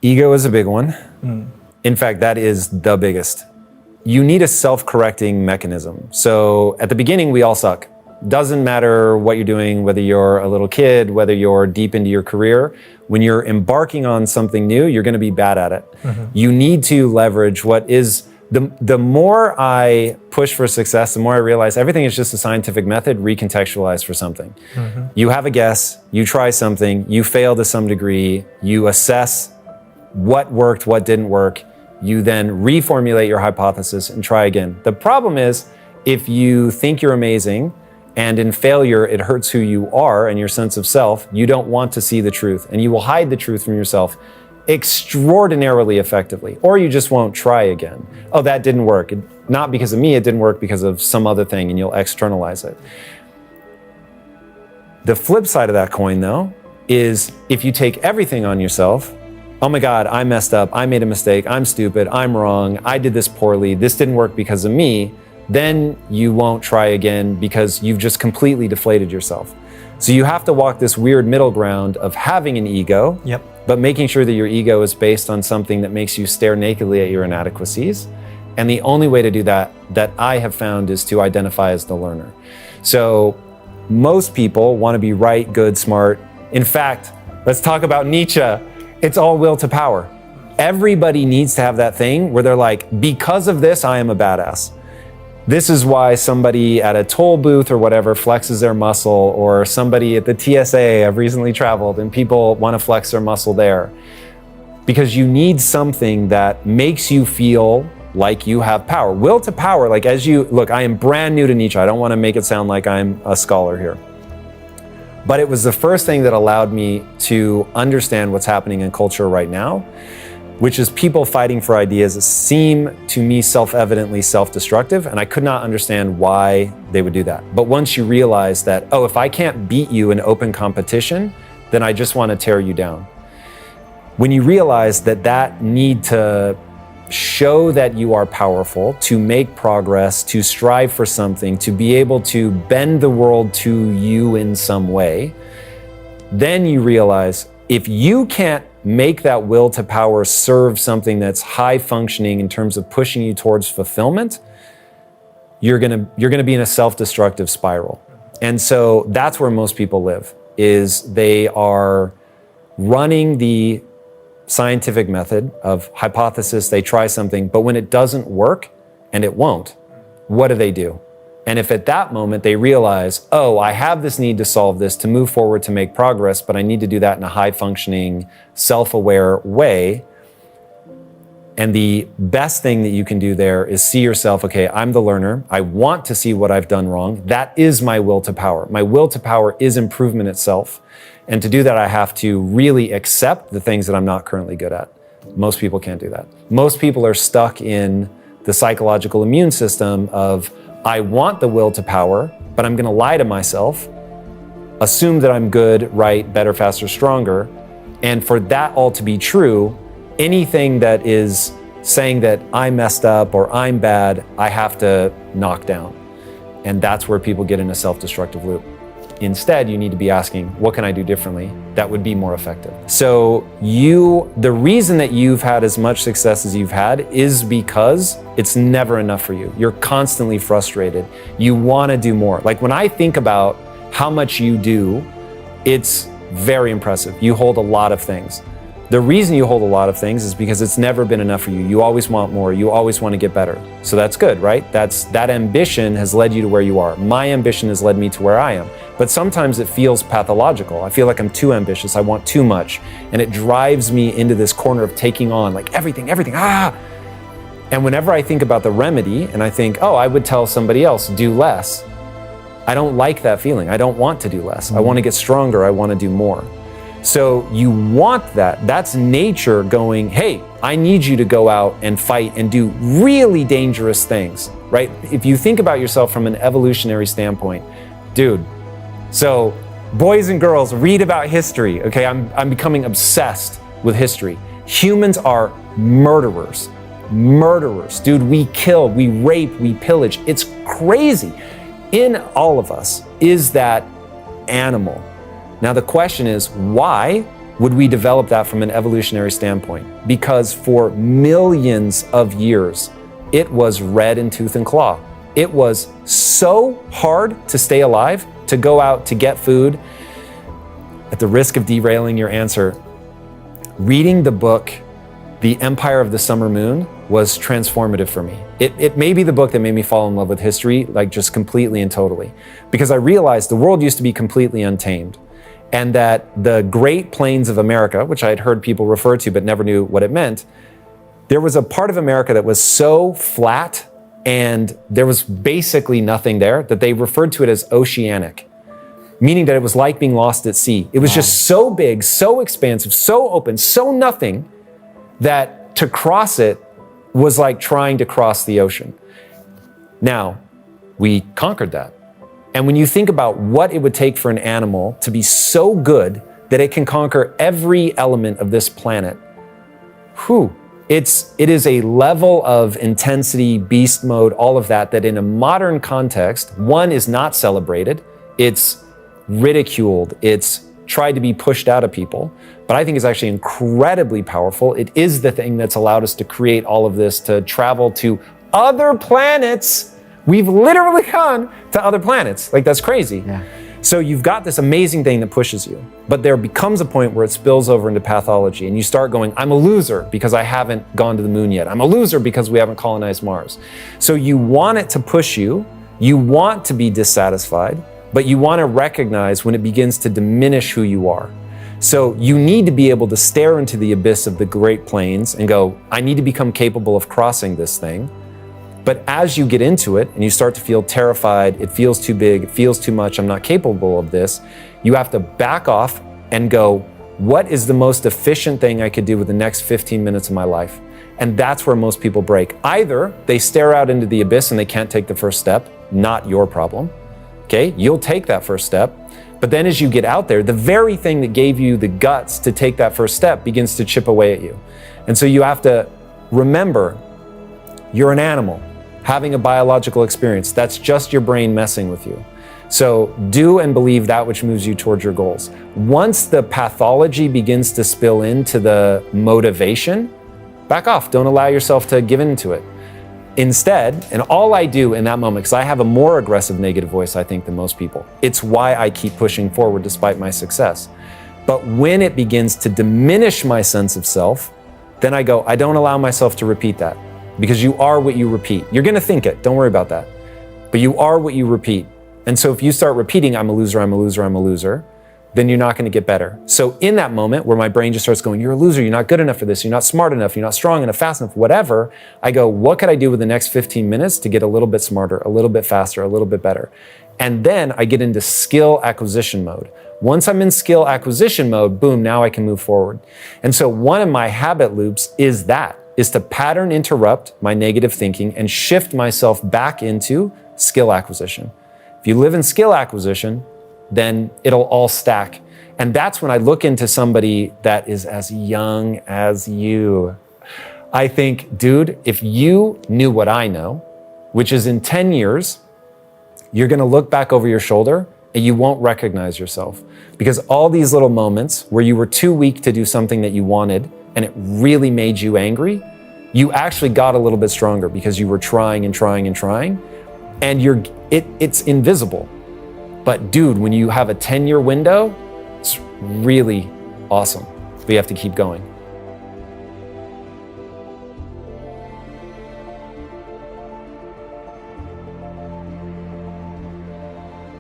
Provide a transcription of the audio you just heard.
Ego is a big one. In fact, that is the biggest. You need a self-correcting mechanism. So at the beginning, we all suck. Doesn't matter what you're doing, whether you're a little kid, whether you're deep into your career. When you're embarking on something new, you're going to be bad at it. You need to leverage what is, the more I push for success, the more I realize everything is just a scientific method recontextualized for something. You have a guess, you try something, you fail to some degree, you assess what worked, what didn't work, you then reformulate your hypothesis and try again. The problem is, if you think you're amazing and in failure it hurts who you are and your sense of self, you don't want to see the truth and you will hide the truth from yourself extraordinarily effectively, or you just won't try again. Oh, that didn't work. Not because of me, it didn't work because of some other thing, and you'll externalize it. The flip side of that coin, though, is if you take everything on yourself, oh my God, I messed up, I made a mistake, I'm stupid, I'm wrong, I did this poorly, this didn't work because of me, then you won't try again because you've just completely deflated yourself. So you have to walk this weird middle ground of having an ego, but making sure that your ego is based on something that makes you stare nakedly at your inadequacies. And the only way to do that I have found, is to identify as the learner. So most people want to be right, good, smart. In fact, let's talk about Nietzsche. It's all will to power. Everybody needs to have that thing where they're like, because of this, I am a badass. This is why somebody at a toll booth or whatever flexes their muscle, or somebody at the TSA, I've recently traveled and people want to flex their muscle there. Because you need something that makes you feel like you have power. Will to power, like as you, look, I am brand new to Nietzsche. I don't want to make it sound like I'm a scholar here. But it was the first thing that allowed me to understand what's happening in culture right now, which is people fighting for ideas that seem to me self-evidently self-destructive, and I could not understand why they would do that. But once you realize that, oh, if I can't beat you in open competition, then I just want to tear you down. When you realize that need to show that you are powerful, to make progress, to strive for something, to be able to bend the world to you in some way, then you realize if you can't make that will to power serve something that's high functioning in terms of pushing you towards fulfillment, you're gonna be in a self-destructive spiral. And so that's where most people live, is they are running the scientific method of hypothesis, they try something, but when it doesn't work, and it won't, what do? And if at that moment they realize, oh, I have this need to solve this, to move forward, to make progress, but I need to do that in a high-functioning, self-aware way, and the best thing that you can do there is see yourself, okay, I'm the learner, I want to see what I've done wrong, that is my will to power. My will to power is improvement itself, and to do that I have to really accept the things that I'm not currently good at. Most people can't do that. Most people are stuck in the psychological immune system of, I want the will to power, but I'm gonna lie to myself, assume that I'm good, right, better, faster, stronger. And for that all to be true, anything that is saying that I messed up or I'm bad, I have to knock down. And that's where people get in a self-destructive loop. Instead, you need to be asking, what can I do differently that would be more effective? So the reason that you've had as much success as you've had is because it's never enough for you. You're constantly frustrated. You want to do more. Like when I think about how much you do, it's very impressive. You hold a lot of things. The reason you hold a lot of things is because it's never been enough for you. You always want more. You always want to get better. So that's good, right? That ambition has led you to where you are. My ambition has led me to where I am. But sometimes it feels pathological. I feel like I'm too ambitious. I want too much. And it drives me into this corner of taking on like everything. And whenever I think about the remedy and I think, oh, I would tell somebody else, do less. I don't like that feeling. I don't want to do less. I want to get stronger. I want to do more. So you want that. That's nature going, hey, I need you to go out and fight and do really dangerous things, right? If you think about yourself from an evolutionary standpoint, dude, so boys and girls, read about history, okay? I'm becoming obsessed with history. Humans are murderers. Dude, we kill, we rape, we pillage. It's crazy. In all of us is that animal. Now the question is, why would we develop that from an evolutionary standpoint? Because for millions of years, it was red in tooth and claw. It was so hard to stay alive, to go out to get food. At the risk of derailing your answer, reading the book, The Empire of the Summer Moon, was transformative for me. It may be the book that made me fall in love with history, like just completely and totally. Because I realized the world used to be completely untamed. And that the Great Plains of America, which I had heard people refer to but never knew what it meant, there was a part of America that was so flat and there was basically nothing there that they referred to it as oceanic, meaning that it was like being lost at sea. It was just so big, so expansive, so open, so nothing, that to cross it was like trying to cross the ocean. Now, we conquered that. And when you think about what it would take for an animal to be so good that it can conquer every element of this planet, it is a level of intensity, beast mode, all of that, that in a modern context, one, is not celebrated, it's ridiculed, it's tried to be pushed out of people, but I think it's actually incredibly powerful. It is the thing that's allowed us to create all of this, to travel to other planets. We've literally gone to other planets. Like, that's crazy. Yeah. So you've got this amazing thing that pushes you, but there becomes a point where it spills over into pathology and you start going, I'm a loser because I haven't gone to the moon yet. I'm a loser because we haven't colonized Mars. So you want it to push you, you want to be dissatisfied, but you want to recognize when it begins to diminish who you are. So you need to be able to stare into the abyss of the Great Plains and go, I need to become capable of crossing this thing. But as you get into it and you start to feel terrified, it feels too big, it feels too much, I'm not capable of this, you have to back off and go, what is the most efficient thing I could do with the next 15 minutes of my life? And that's where most people break. Either they stare out into the abyss and they can't take the first step, not your problem. Okay, you'll take that first step. But then as you get out there, the very thing that gave you the guts to take that first step begins to chip away at you. And so you have to remember, you're an animal having a biological experience. That's just your brain messing with you. So do and believe that which moves you towards your goals. Once the pathology begins to spill into the motivation, back off. Don't allow yourself to give into it. Instead, and all I do in that moment, because I have a more aggressive negative voice, I think, than most people. It's why I keep pushing forward despite my success. But when it begins to diminish my sense of self, then I go, I don't allow myself to repeat that. Because you are what you repeat. You're gonna think it, don't worry about that. But you are what you repeat. And so if you start repeating, I'm a loser, I'm a loser, I'm a loser, then you're not gonna get better. So in that moment where my brain just starts going, you're a loser, you're not good enough for this, you're not smart enough, you're not strong enough, fast enough, whatever, I go, what could I do with the next 15 minutes to get a little bit smarter, a little bit faster, a little bit better? And then I get into skill acquisition mode. Once I'm in skill acquisition mode, boom, now I can move forward. And so one of my habit loops is to pattern interrupt my negative thinking and shift myself back into skill acquisition. If you live in skill acquisition, then it'll all stack. And that's when I look into somebody that is as young as you. I think, dude, if you knew what I know, which is in 10 years, you're gonna look back over your shoulder and you won't recognize yourself. Because all these little moments where you were too weak to do something that you wanted and it really made you angry, you actually got a little bit stronger because you were trying and trying and trying, and it's invisible. But dude, when you have a 10-year window, it's really awesome. But you have to keep going.